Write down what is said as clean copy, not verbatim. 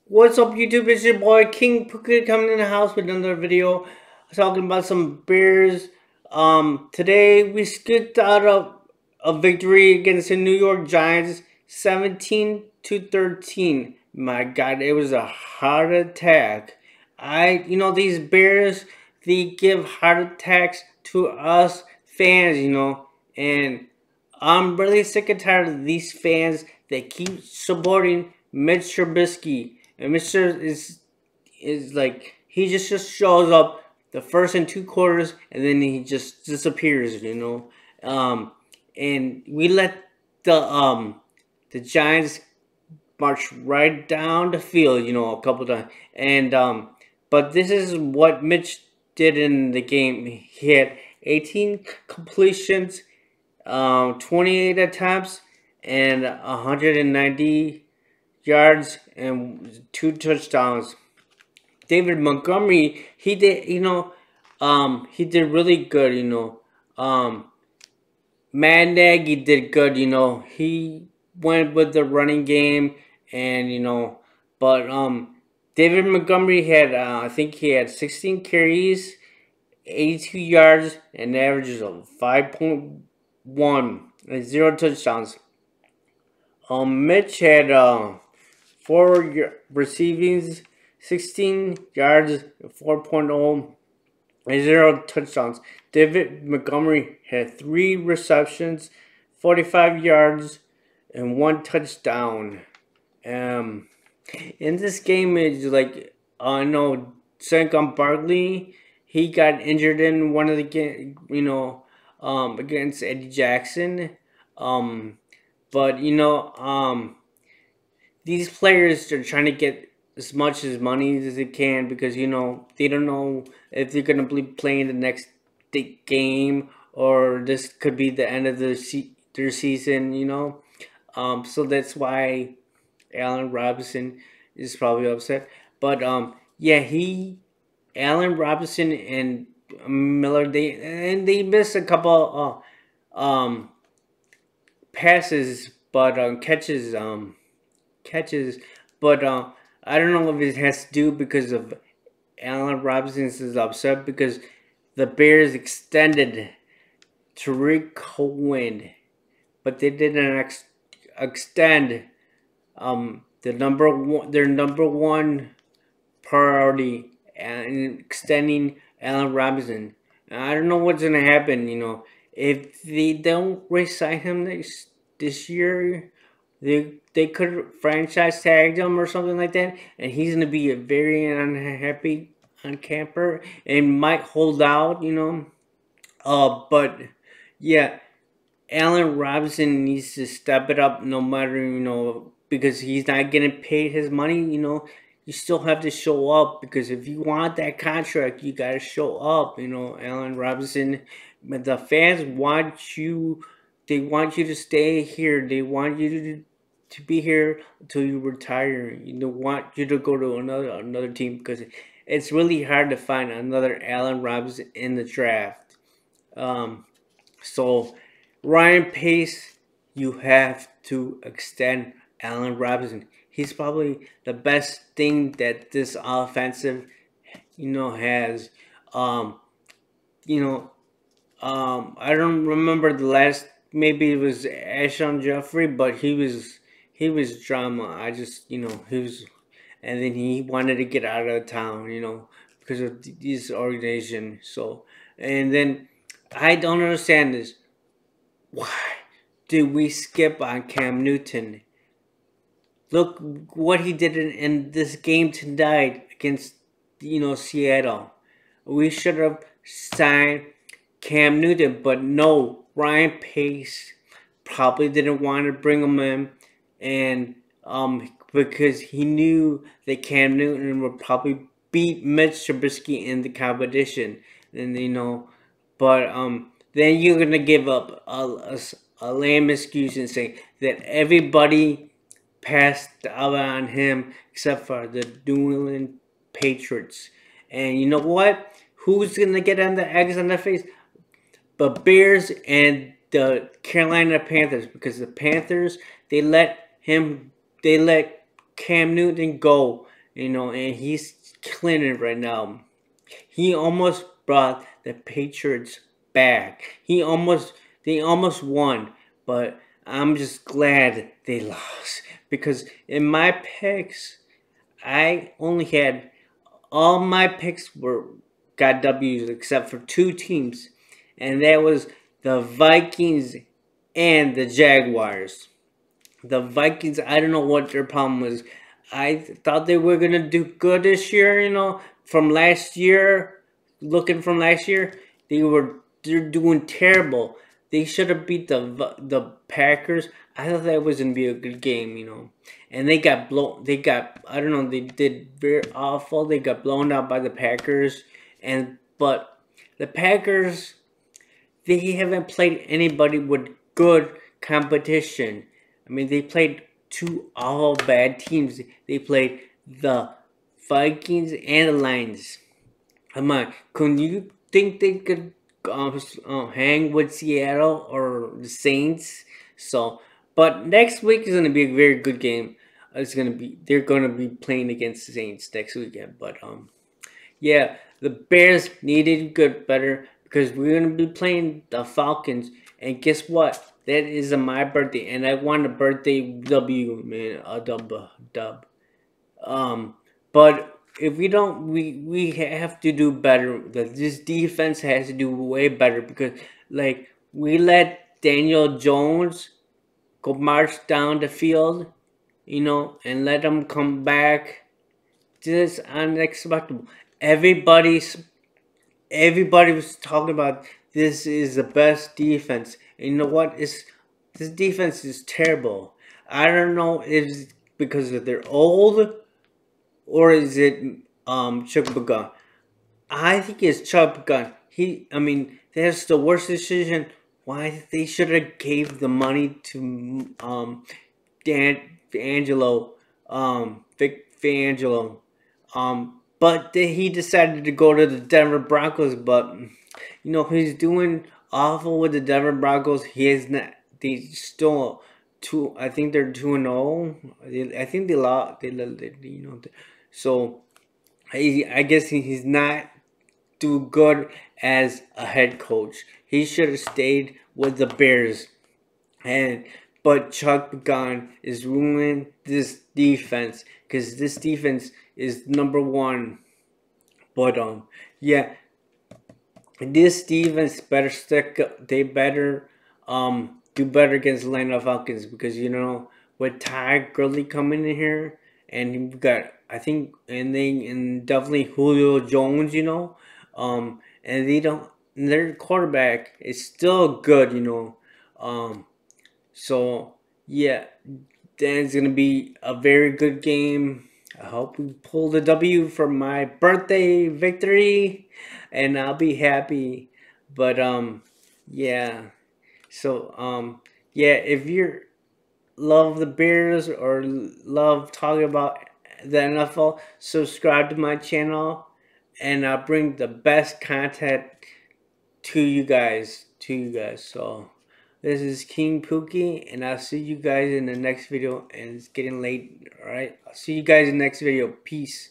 What's up, YouTube? It's your boy King Puka coming in the house with another video talking about some Bears. Today we skipped out of a victory against the New York Giants, 17-13. My God, it was a heart attack. These Bears, they give heart attacks to us fans, and I'm really sick and tired of these fans that keep supporting Mitch Trubisky. And Mr. is like he just shows up the first and two quarters and then he just disappears. And we let the Giants march right down the field, a couple times. And but this is what Mitch did in the game. He had 18 completions, 28 attempts, and 190 yards and two touchdowns. David Montgomery, he did really good. Matt Nagy did good. He went with the running game, and but David Montgomery had, I think he had 16 carries, 82 yards, and averages of 5.1 and zero touchdowns. Mitch had four receivings, 16 yards, 4.0, and zero touchdowns. David Montgomery had three receptions, 45 yards, and one touchdown. Um, in this game, it's like I know Saquon Barkley, he got injured in one of the game, against Eddie Jackson. Um, but these players are trying to get as much as money as they can because they don't know if they're gonna be playing the next game or this could be the end of their season. So that's why Allen Robinson is probably upset. But yeah, Allen Robinson and Miller, they missed a couple passes, but catches, but I don't know if it has to do because of Allen Robinson's is upset because the Bears extended Tariq Cohen, but they didn't extend their number one priority and extending Allen Robinson. I don't know what's gonna happen. If they don't re-sign him this year, they could franchise tag him or something like that, and he's gonna be a very unhappy on camper and might hold out. But yeah, Allen Robinson needs to step it up no matter, because he's not getting paid his money, you still have to show up because if you want that contract, you got to show up, Allen Robinson. But the fans want you, they want you to stay here. They want you to be here until you retire. They want you to go to another team because it's really hard to find another Allen Robinson in the draft. So Ryan Pace, you have to extend Allen Robinson. He's probably the best thing that this offensive, has. Um, you know, I don't remember the last. Maybe it was Ashon Jeffrey, but he was drama. I just he was, and then he wanted to get out of town. Because of this organization. So, and then I don't understand this. Why did we skip on Cam Newton? Look what he did in this game tonight against Seattle. We should have signed Cam Newton, but no. Ryan Pace probably didn't want to bring him in, and because he knew that Cam Newton would probably beat Mitch Trubisky in the competition, and but then you're gonna give up a lame excuse and say that everybody passed out on him except for the New England Patriots. And you know what? Who's gonna get on the eggs on their face? But Bears and the Carolina Panthers, because the Panthers they let Cam Newton go, you know, and he's killing it right now. He almost brought the Patriots back. They almost won, but I'm just glad they lost because in my picks, I only had all my picks were got W's except for two teams, and that was the Vikings and the Jaguars. The Vikings, I don't know what their problem was. I thought they were gonna do good this year, you know, from last year. Looking from last year, they're doing terrible. They should have beat the Packers. I thought that was gonna be a good game, you know. And they got blown. They got, I don't know. They did very awful. They got blown out by the Packers, but the Packers, they haven't played anybody with good competition. I mean, they played two all bad teams. They played the Vikings and the Lions. Come on, can you think they could hang with Seattle or the Saints? So, but next week is going to be a very good game. They're going to be playing against the Saints next weekend. But yeah, the Bears needed to get better because we're going to be playing the Falcons. And guess what? That is my birthday, and I want a birthday W, man, a dub. But if we don't, we have to do better. This defense has to do way better because, like, we let Daniel Jones go march down the field, you know, and let him come back. Just unexpected. Everybody's Everybody was talking about this is the best defense. And you know what? This defense is terrible. I don't know if it's because they're old or is it Chuck Begun. I think it's Chuck Begun. I mean, that's the worst decision. Why they should have gave the money to Dan Angelo, Vic Fangelo. But he decided to go to the Denver Broncos. But you know he's doing awful with the Denver Broncos. He is not. They still two. I think they're 2-0. I think they lost. You know. So I guess he's not too good as a head coach. He should have stayed with the Bears. And but Chuck Pagano is ruining this defense because this defense is number one. But yeah, this defense better stick up. They better do better against the Atlanta Falcons because you know with Ty Gurley coming in here and you've got I think and definitely Julio Jones, you know, and they don't their quarterback is still good, you know, so yeah, then it's gonna be a very good game. I hope we pull the W for my birthday victory, and I'll be happy. But yeah. So yeah, if you love the Bears or love talking about the NFL, subscribe to my channel, and I'll bring the best content to you guys. So this is King Pookie, and I'll see you guys in the next video. And it's getting late. All right, I'll see you guys in the next video. Peace.